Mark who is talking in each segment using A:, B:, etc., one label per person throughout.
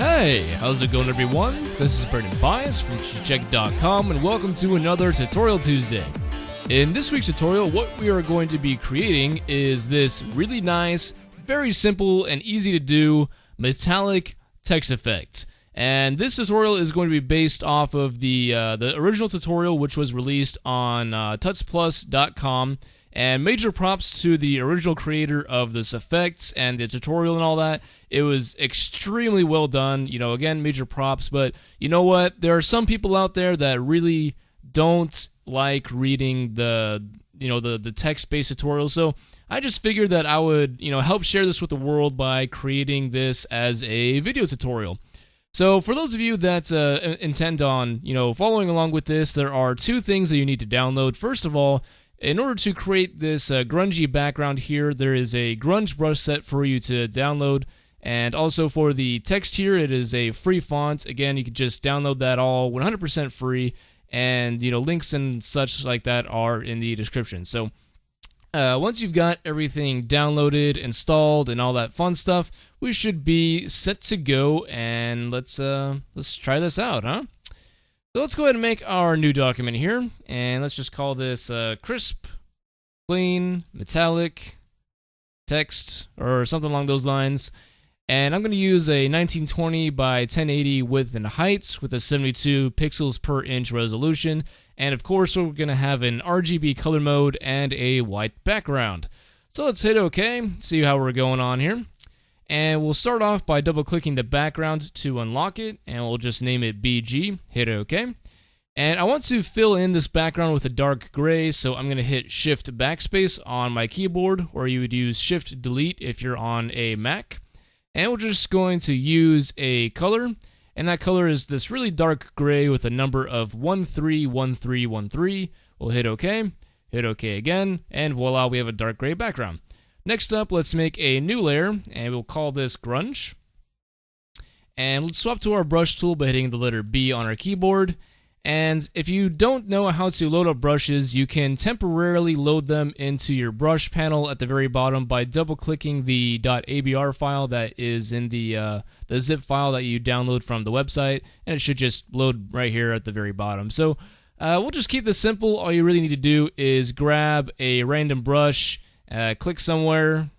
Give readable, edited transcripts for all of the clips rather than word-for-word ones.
A: Hey, how's it going everyone? This is Brendan Bias from check.com and welcome to another Tutorial Tuesday. In this week's tutorial, what we are going to be creating is this really nice, very simple and easy to do metallic text effect. And this tutorial is going to be based off of the original tutorial, which was released on tutsplus.com. And major props to the original creator of this effect and the tutorial and all that. It was extremely well done. You know, again, major props. But you know what? There are some people out there that really don't like reading the text-based tutorials. So I just figured that I would, help share this with the world by creating this as a video tutorial. So for those of you that intend on, following along with this, there are two things that you need to download. First of all, in order to create this grungy background here, there is a grunge brush set for you to download. And also for the text here, it is a free font. Again, you can just download that all 100% free. And, links and such like that are in the description. So once you've got everything downloaded, installed, and all that fun stuff, we should be set to go. And let's try this out, huh? So let's go ahead and make our new document here, and let's just call this crisp, clean, metallic, text, or something along those lines. And I'm going to use a 1920 by 1080 width and height with a 72 pixels per inch resolution. And of course, we're going to have an RGB color mode and a white background. So let's hit OK, see how we're going on here. And we'll start off by double-clicking the background to unlock it, and we'll just name it BG, hit OK. And I want to fill in this background with a dark gray, so I'm going to hit Shift Backspace on my keyboard, or you would use Shift Delete if you're on a Mac. And we're just going to use a color, and that color is this really dark gray with a number of 131313. We'll hit OK again, and voila, we have a dark gray background. Next up, let's make a new layer, and we'll call this Grunge. And let's swap to our brush tool by hitting the letter B on our keyboard. And if you don't know how to load up brushes, you can temporarily load them into your brush panel at the very bottom by double-clicking the .abr file that is in the zip file that you download from the website, and it should just load right here at the very bottom. So we'll just keep this simple. All you really need to do is grab a random brush, click somewhere,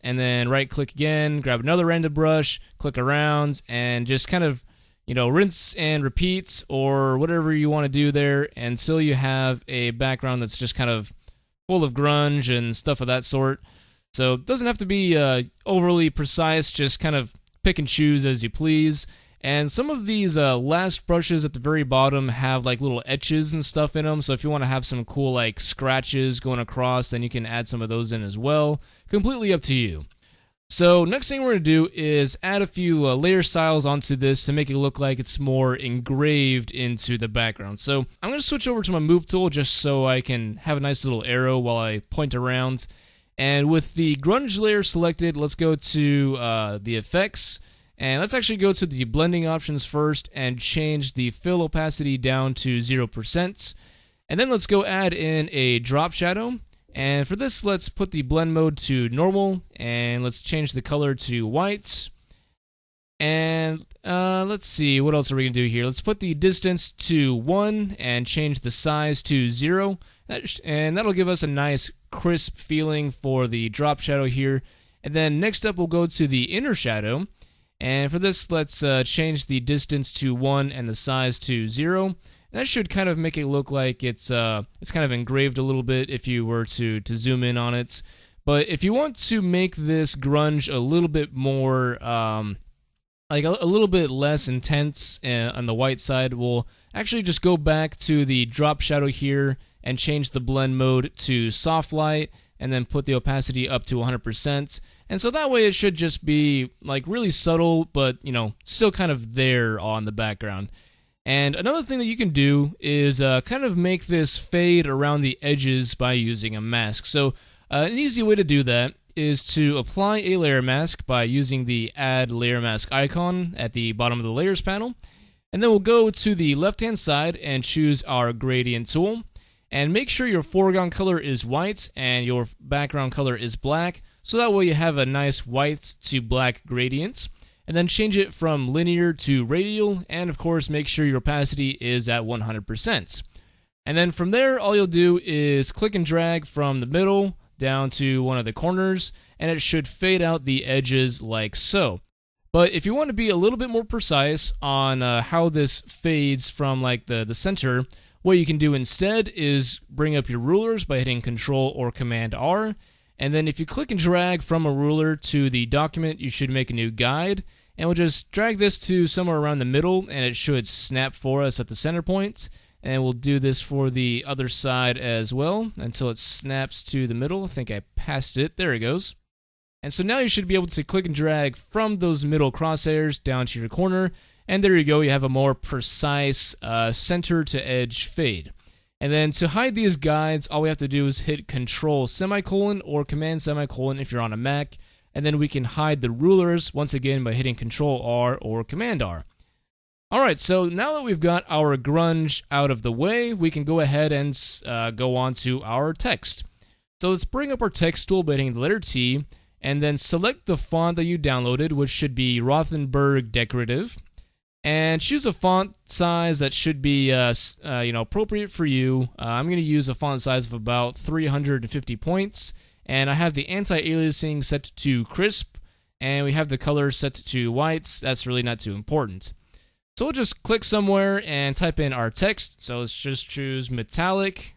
A: and then right-click again, grab another random brush, click around, and just kind of, rinse and repeat, or whatever you want to do there, until you have a background that's just kind of full of grunge and stuff of that sort. So it doesn't have to be overly precise, just kind of pick and choose as you please. And some of these last brushes at the very bottom have like little etches and stuff in them, so if you want to have some cool like scratches going across, then you can add some of those in as well. Completely up to you. So next thing we're going to do is add a few layer styles onto this to make it look like it's more engraved into the background. So I'm going to switch over to my move tool just so I can have a nice little arrow while I point around. And with the grunge layer selected, let's go to the effects. And let's actually go to the blending options first and change the fill opacity down to 0%. And then let's go add in a drop shadow. And for this, let's put the blend mode to normal, and let's change the color to white. And let's see, what else are we going to do here? Let's put the distance to 1 and change the size to 0. And that'll give us a nice crisp feeling for the drop shadow here. And then next up, we'll go to the inner shadow. And for this, let's change the distance to 1 and the size to 0. That should kind of make it look like it's kind of engraved a little bit if you were to zoom in on it. But if you want to make this grunge a little bit more, like a little bit less intense on the white side, we'll actually just go back to the drop shadow here and change the blend mode to soft light, and then put the opacity up to 100%. And so that way it should just be like really subtle, but still kind of there on the background. And another thing that you can do is kind of make this fade around the edges by using a mask. So an easy way to do that is to apply a layer mask by using the Add Layer Mask icon at the bottom of the Layers panel. And then we'll go to the left-hand side and choose our Gradient tool. And make sure your foreground color is white and your background color is black, so that way you have a nice white to black gradient. and then change it from linear to radial, and of course make sure your opacity is at 100%. And then from there, all you'll do is click and drag from the middle down to one of the corners, and it should fade out the edges like so. But if you want to be a little bit more precise on how this fades from like the center, what you can do instead is bring up your rulers by hitting Control or Command R, and then if you click and drag from a ruler to the document, you should make a new guide, and we'll just drag this to somewhere around the middle, and it should snap for us at the center point. And we'll do this for the other side as well until it snaps to the middle. I think I passed it. There it goes. And so now you should be able to click and drag from those middle crosshairs down to your corner. And there you go. You have a more precise center to edge fade. And then to hide these guides, all we have to do is hit Control semicolon or Command semicolon if you're on a Mac. And then we can hide the rulers once again by hitting Control R or Command R. Alright, so now that we've got our grunge out of the way, we can go ahead and go on to our text. So let's bring up our text tool by hitting the letter T, and then select the font that you downloaded, which should be Rothenburg Decorative, and choose a font size that should be appropriate for you. I'm going to use a font size of about 350 points, and I have the anti-aliasing set to crisp, and we have the color set to whites. That's really not too important. So we'll just click somewhere and type in our text. So let's just choose metallic.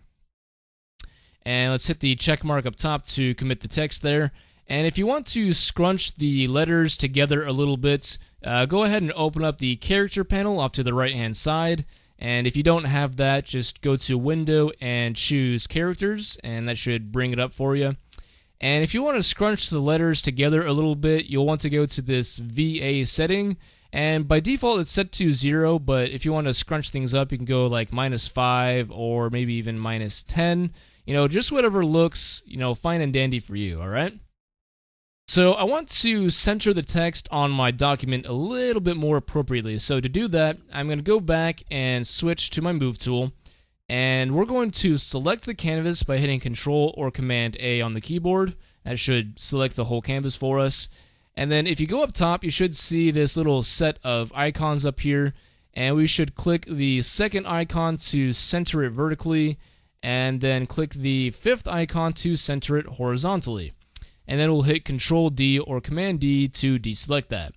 A: And let's hit the check mark up top to commit the text there. And if you want to scrunch the letters together a little bit, go ahead and open up the character panel off to the right-hand side. And if you don't have that, just go to Window and choose Characters, and that should bring it up for you. And if you want to scrunch the letters together a little bit, you'll want to go to this VA setting. And by default, it's set to 0, but if you want to scrunch things up, you can go like -5 or maybe even -10. Just whatever looks, fine and dandy for you, all right? So I want to center the text on my document a little bit more appropriately. So to do that, I'm going to go back and switch to my Move tool. And we're going to select the canvas by hitting Control or Command A on the keyboard. That should select the whole canvas for us. And then if you go up top, you should see this little set of icons up here, and we should click the second icon to center it vertically, and then click the fifth icon to center it horizontally. And then we'll hit Control D or Command D to deselect that.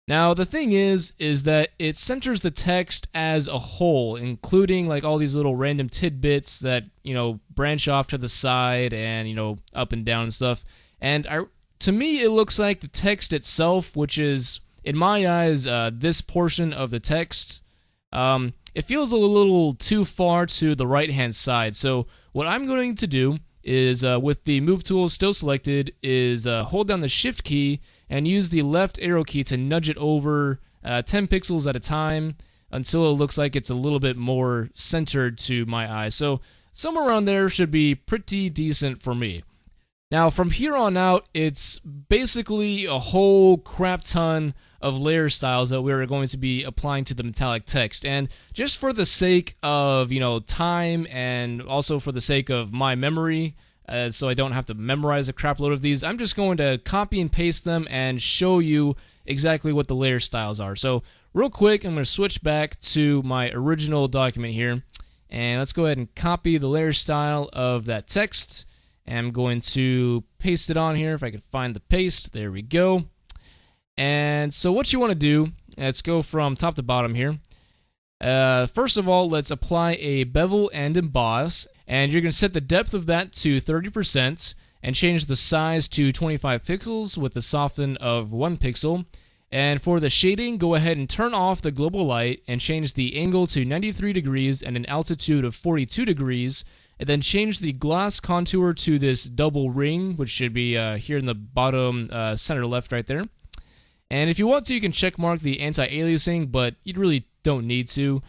A: Now the thing is that it centers the text as a whole, including like all these little random tidbits that, branch off to the side and, up and down and stuff. And to me, it looks like the text itself, which is, in my eyes, this portion of the text, it feels a little too far to the right-hand side. So what I'm going to do is, with the Move tool still selected, is hold down the Shift key and use the left arrow key to nudge it over 10 pixels at a time until it looks like it's a little bit more centered to my eye. So somewhere around there should be pretty decent for me. Now, from here on out, it's basically a whole crap ton of layer styles that we're going to be applying to the metallic text. And just for the sake of, time and also for the sake of my memory, so I don't have to memorize a crap load of these, I'm just going to copy and paste them and show you exactly what the layer styles are. So real quick, I'm going to switch back to my original document here. And let's go ahead and copy the layer style of that text. I'm going to paste it on here if I can find the paste. There we go. And so what you want to do, let's go from top to bottom here. First of all, let's apply a bevel and emboss. And you're going to set the depth of that to 30% and change the size to 25 pixels with a soften of 1 pixel. And for the shading, go ahead and turn off the global light and change the angle to 93 degrees and an altitude of 42 degrees. And then change the gloss contour to this double ring, which should be here in the bottom center left right there. And if you want to, you can check mark the anti-aliasing, but you really don't need to.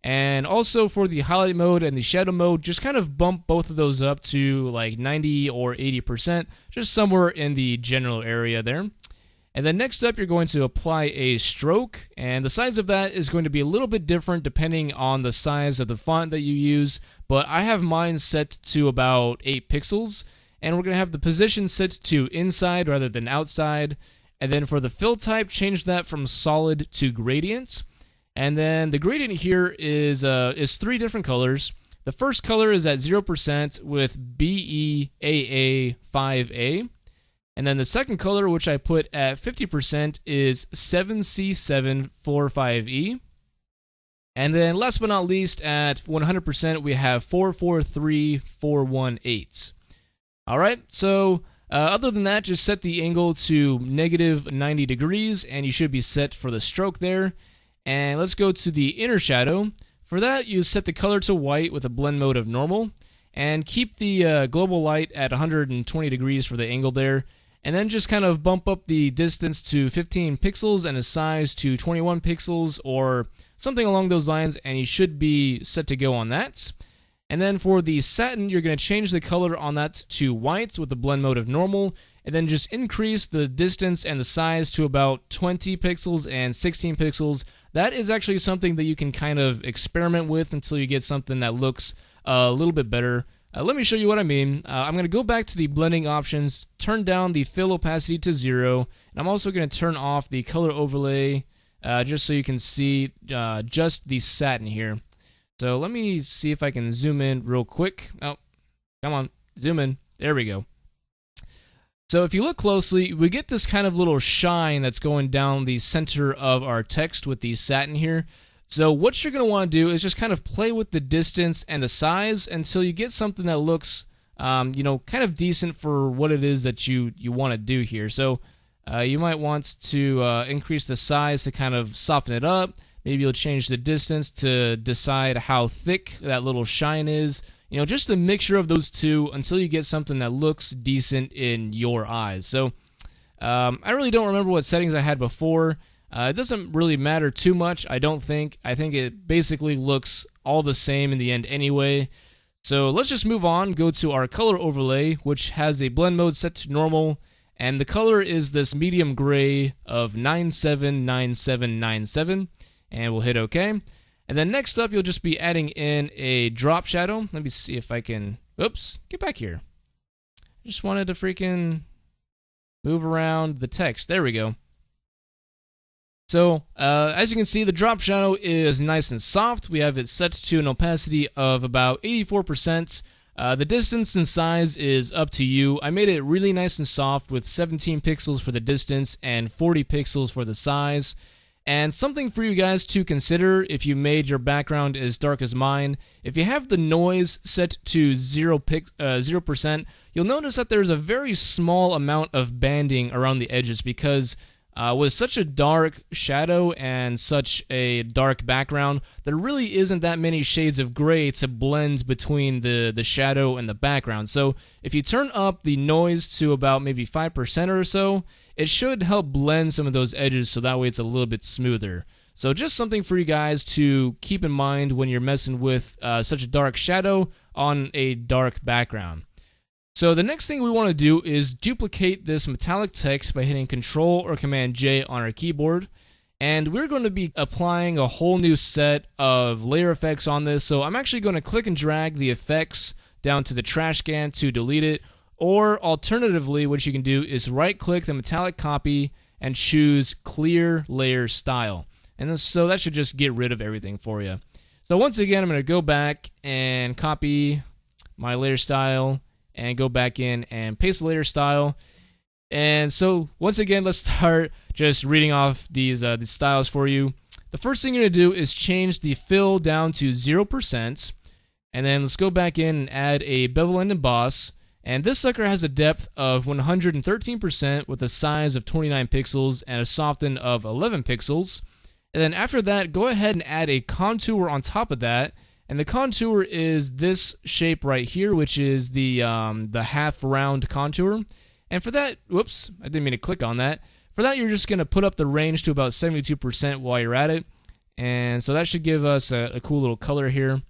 A: And also for the highlight mode and the shadow mode, just kind of bump both of those up to like 90 or 80%, just somewhere in the general area there. And then next up, you're going to apply a stroke, and the size of that is going to be a little bit different depending on the size of the font that you use, but I have mine set to about 8 pixels, and we're going to have the position set to inside rather than outside. And then for the fill type, change that from solid to gradient. And then the gradient here is 3 different colors. The first color is at 0% with BEAA5A. And then the second color, which I put at 50%, is 7C745E. And then last but not least, at 100%, we have 443418. Alright, so other than that, just set the angle to -90 degrees, and you should be set for the stroke there. And let's go to the inner shadow. For that, you set the color to white with a blend mode of normal, and keep the global light at 120 degrees for the angle there. And then just kind of bump up the distance to 15 pixels and the size to 21 pixels or something along those lines, and you should be set to go on that. And then for the satin, you're going to change the color on that to white with the blend mode of normal, and then just increase the distance and the size to about 20 pixels and 16 pixels. That is actually something that you can kind of experiment with until you get something that looks a little bit better. Let me show you what I mean. I'm going to go back to the blending options, turn down the fill opacity to 0, and I'm also going to turn off the color overlay just so you can see just the satin here. So let me see if I can zoom in real quick. Oh, come on, zoom in. There we go. So if you look closely, we get this kind of little shine that's going down the center of our text with the satin here. So what you're going to want to do is just kind of play with the distance and the size until you get something that looks, kind of decent for what it is that you want to do here. So you might want to increase the size to kind of soften it up. Maybe you'll change the distance to decide how thick that little shine is. Just a mixture of those two until you get something that looks decent in your eyes. So I really don't remember what settings I had before. It doesn't really matter too much, I don't think. I think it basically looks all the same in the end anyway. So let's just move on, go to our color overlay, which has a blend mode set to normal, and the color is this medium gray of 979797, and we'll hit OK. And then next up, you'll just be adding in a drop shadow. Let me see if I can... Oops, get back here. I just wanted to freaking move around the text. There we go. So, as you can see, the drop shadow is nice and soft. We have it set to an opacity of about 84%. The distance and size is up to you. I made it really nice and soft with 17 pixels for the distance and 40 pixels for the size. And something for you guys to consider if you made your background as dark as mine, if you have the noise set to 0%, you'll notice that there's a very small amount of banding around the edges because with such a dark shadow and such a dark background, there really isn't that many shades of gray to blend between the shadow and the background. So if you turn up the noise to about maybe 5% or so, it should help blend some of those edges so that way it's a little bit smoother. So just something for you guys to keep in mind when you're messing with such a dark shadow on a dark background. So the next thing we want to do is duplicate this metallic text by hitting Control or Command J on our keyboard. And we're going to be applying a whole new set of layer effects on this. So I'm actually going to click and drag the effects down to the trash can to delete it. Or alternatively, what you can do is right-click the metallic copy and choose Clear Layer Style. And so that should just get rid of everything for you. So once again, I'm going to go back and copy my layer style and go back in and paste the layer style. And so once again, let's start just reading off these styles for you. The first thing you're going to do is change the fill down to 0%. And then let's go back in and add a bevel and emboss. And this sucker has a depth of 113% with a size of 29 pixels and a soften of 11 pixels. And then after that, go ahead and add a contour on top of that. And the contour is this shape right here, which is the half round contour. And for that, whoops, I didn't mean to click on that. For that, you're just going to put up the range to about 72% while you're at it. And so that should give us a cool little color here.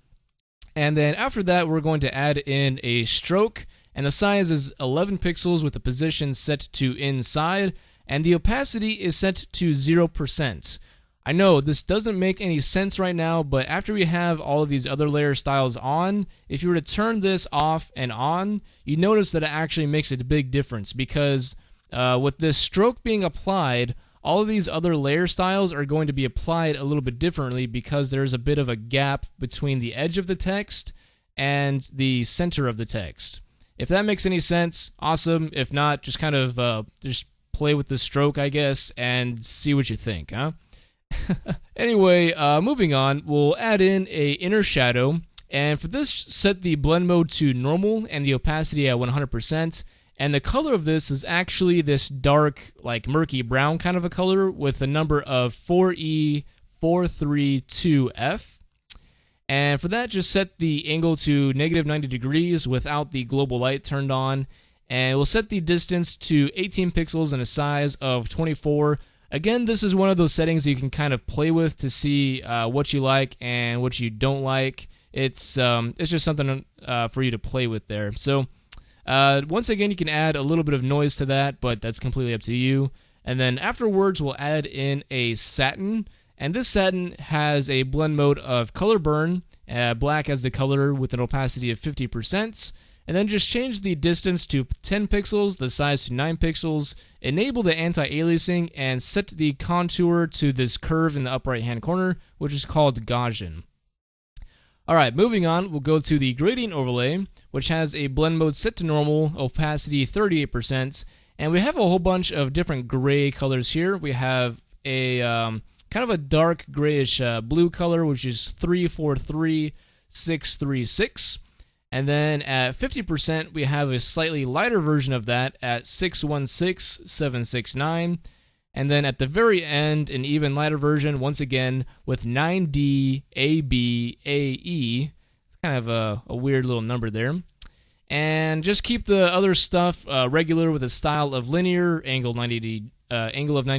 A: And then after that, we're going to add in a stroke. And the size is 11 pixels with the position set to inside. And the opacity is set to 0%. I know this doesn't make any sense right now, but after we have all of these other layer styles on, if you were to turn this off and on, you notice that it actually makes a big difference because with this stroke being applied, all of these other layer styles are going to be applied a little bit differently because there's a bit of a gap between the edge of the text and the center of the text. If that makes any sense, awesome. If not, just kind of just play with the stroke, I guess, and see what you think, huh? Anyway, moving on, we'll add in a inner shadow, and for this, set the blend mode to normal and the opacity at 100%. And the color of this is actually this dark, like murky brown kind of a color with the number of 4E432F. And for that, just set the angle to -90 degrees without the global light turned on. And we'll set the distance to 18 pixels and a size of 24. Again, this is one of those settings that you can kind of play with to see what you like and what you don't like. It's just something for you to play with there. So once again, you can add a little bit of noise to that, but that's completely up to you. And then afterwards, we'll add in a satin. And this satin has a blend mode of color burn, black as the color with an opacity of 50%. And then just change the distance to 10 pixels, the size to 9 pixels, enable the anti-aliasing, and set the contour to this curve in the upper right-hand corner, which is called Gaussian. Alright, moving on, we'll go to the gradient overlay, which has a blend mode set to normal, opacity 38%, and we have a whole bunch of different gray colors here. We have a kind of a dark grayish blue color, which is 343636. And then at 50%, we have a slightly lighter version of that at 616769. And then at the very end, an even lighter version, once again, with 9DABAE. It's kind of a weird little number there. And just keep the other stuff regular with a style of linear, angle of 90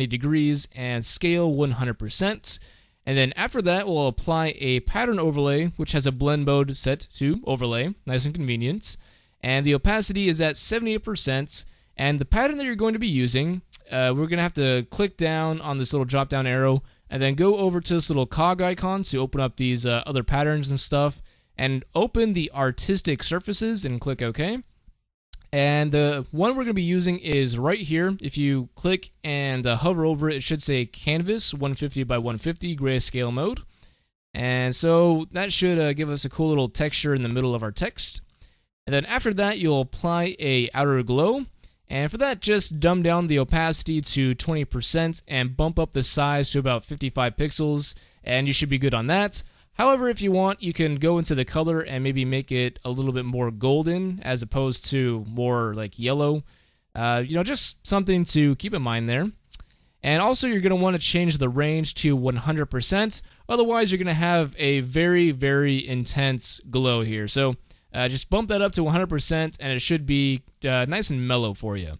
A: degrees, and scale 100%. And then after that, we'll apply a pattern overlay, which has a blend mode set to overlay, nice and convenient. And the opacity is at 78%. And the pattern that you're going to be using, we're going to have to click down on this little drop down arrow, and then go over to this little cog icon to open up these other patterns and stuff, and open the artistic surfaces and click OK. And the one we're going to be using is right here. If you click and hover over it, it should say Canvas 150 by 150 grayscale mode. And so that should give us a cool little texture in the middle of our text. And then after that, you'll apply a outer glow. And for that, just dumb down the opacity to 20% and bump up the size to about 55 pixels, and you should be good on that. However, if you want, you can go into the color and maybe make it a little bit more golden as opposed to more like yellow. Just something to keep in mind there. And also, you're going to want to change the range to 100%. Otherwise, you're going to have a very, very intense glow here. So just bump that up to 100%, and it should be nice and mellow for you.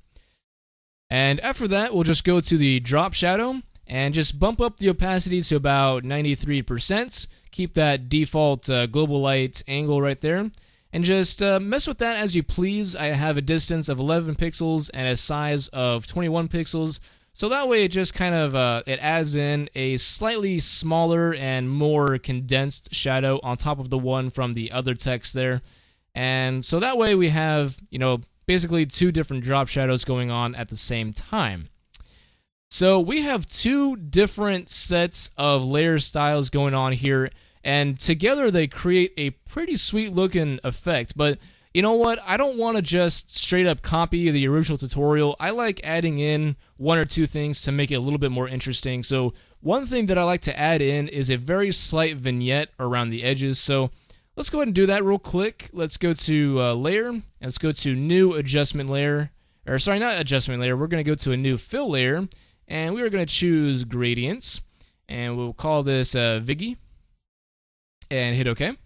A: And after that, we'll just go to the drop shadow and just bump up the opacity to about 93%. Keep that default global light angle right there. And just mess with that as you please. I have a distance of 11 pixels and a size of 21 pixels. So that way it just kind of it adds in a slightly smaller and more condensed shadow on top of the one from the other text there. And so that way we have, basically two different drop shadows going on at the same time. So we have two different sets of layer styles going on here, and together they create a pretty sweet looking effect. But you know what? I don't want to just straight up copy the original tutorial. I like adding in one or two things to make it a little bit more interesting. So one thing that I like to add in is a very slight vignette around the edges. So let's go ahead and do that real quick. Let's go to layer, and let's go to new adjustment layer. Or sorry, not adjustment layer. We're going to go to a new fill layer, and we are going to choose gradients, and we'll call this EVGA, and hit OK.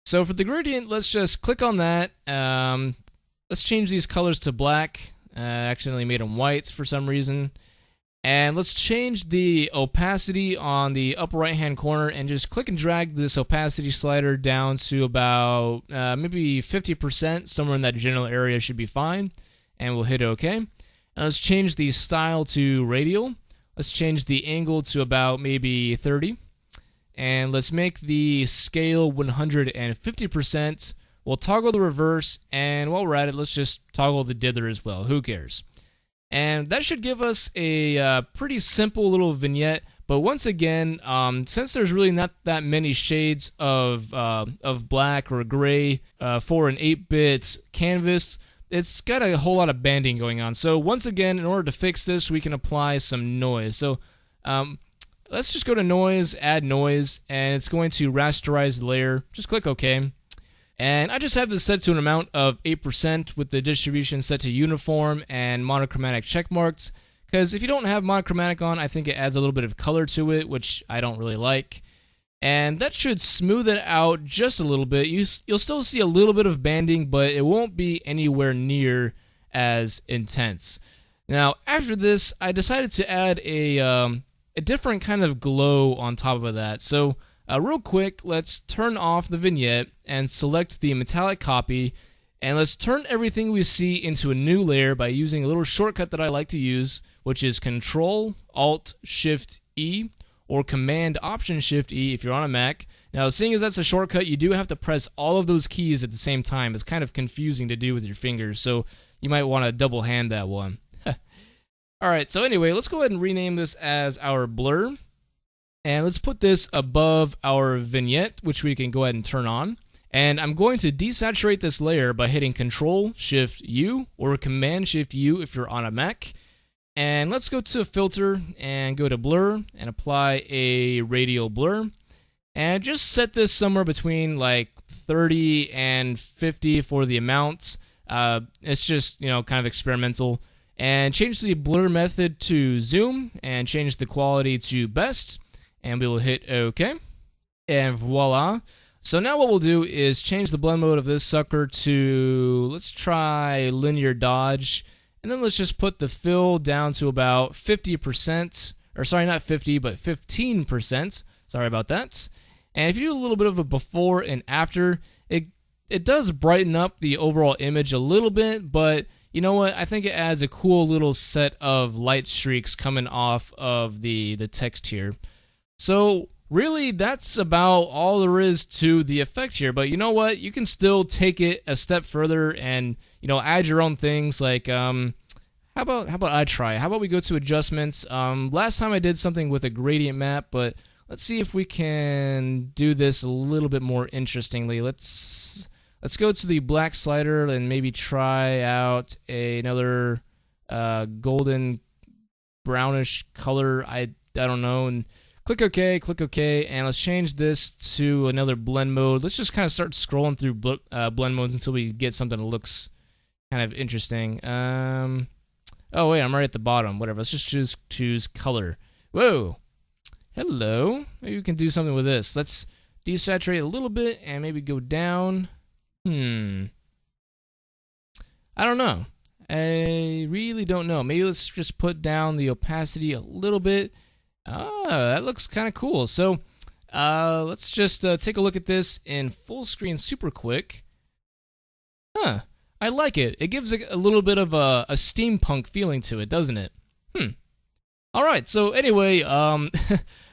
A: So for the gradient, let's just click on that. Let's change these colors to black. Accidentally made them white for some reason. And let's change the opacity on the upper right hand corner and just click and drag this opacity slider down to about maybe 50%, somewhere in that general area should be fine. And we'll hit OK. And let's change the style to radial. Let's change the angle to about maybe 30. And let's make the scale 150%. We'll toggle the reverse, and while we're at it, let's just toggle the dither as well. Who cares? And that should give us a pretty simple little vignette. But once again, since there's really not that many shades of black or gray for an 8-bit canvas, it's got a whole lot of banding going on. So once again, in order to fix this, we can apply some noise. So let's just go to noise, add noise, and it's going to rasterize the layer. Just click OK. And I just have this set to an amount of 8% with the distribution set to uniform and monochromatic check marks. Because if you don't have monochromatic on, I think it adds a little bit of color to it, which I don't really like. And that should smooth it out just a little bit. You'll still see a little bit of banding, but it won't be anywhere near as intense. Now, after this, I decided to add a different kind of glow on top of that. So, real quick, let's turn off the vignette and select the metallic copy. And let's turn everything we see into a new layer by using a little shortcut that I like to use, which is Control-Alt-Shift-E or Command-Option-Shift-E if you're on a Mac. Now, seeing as that's a shortcut, you do have to press all of those keys at the same time. It's kind of confusing to do with your fingers, so you might want to double hand that one. Alright, so anyway, let's go ahead and rename this as our blur. And let's put this above our vignette, which we can go ahead and turn on. And I'm going to desaturate this layer by hitting Control-Shift-U or Command-Shift-U if you're on a Mac. And let's go to Filter and go to Blur and apply a radial blur. And just set this somewhere between like 30 and 50 for the amount. It's just, kind of experimental. And change the blur method to zoom and change the quality to best. And we will hit OK. And voila. So now what we'll do is change the blend mode of this sucker to, let's try linear dodge, and then let's just put the fill down to about 50%, or sorry, not 50, but 15%, sorry about that. And if you do a little bit of a before and after, it does brighten up the overall image a little bit, but you know what, I think it adds a cool little set of light streaks coming off of the text here. So really, that's about all there is to the effect here. But you know what? You can still take it a step further and, add your own things. Like, how about I try? How about we go to adjustments? Last time I did something with a gradient map, but let's see if we can do this a little bit more interestingly. Let's go to the black slider and maybe try out another golden brownish color. I don't know. And click OK, and let's change this to another blend mode. Let's just kind of start scrolling through blend modes until we get something that looks kind of interesting. Oh wait, I'm right at the bottom. Whatever, let's just choose color. Whoa, hello. Maybe we can do something with this. Let's desaturate a little bit and maybe go down. I don't know. I really don't know. Maybe let's just put down the opacity a little bit. That looks kind of cool. So let's just take a look at this in full screen super quick. I like it. It gives a little bit of a steampunk feeling to it, doesn't it? Alright, so anyway, I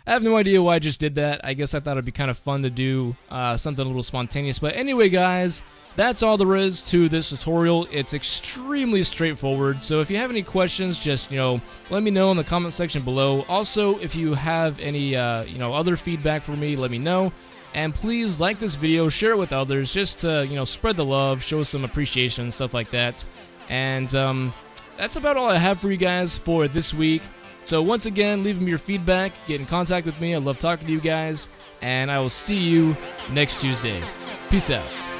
A: have no idea why I just did that. I guess I thought it'd be kind of fun to do something a little spontaneous. But anyway, guys, that's all there is to this tutorial. It's extremely straightforward. So if you have any questions, just, let me know in the comment section below. Also, if you have any, other feedback for me, let me know. And please like this video, share it with others, just to, spread the love, show some appreciation, stuff like that. And that's about all I have for you guys for this week. So once again, leave me your feedback, get in contact with me. I love talking to you guys, and I will see you next Tuesday. Peace out.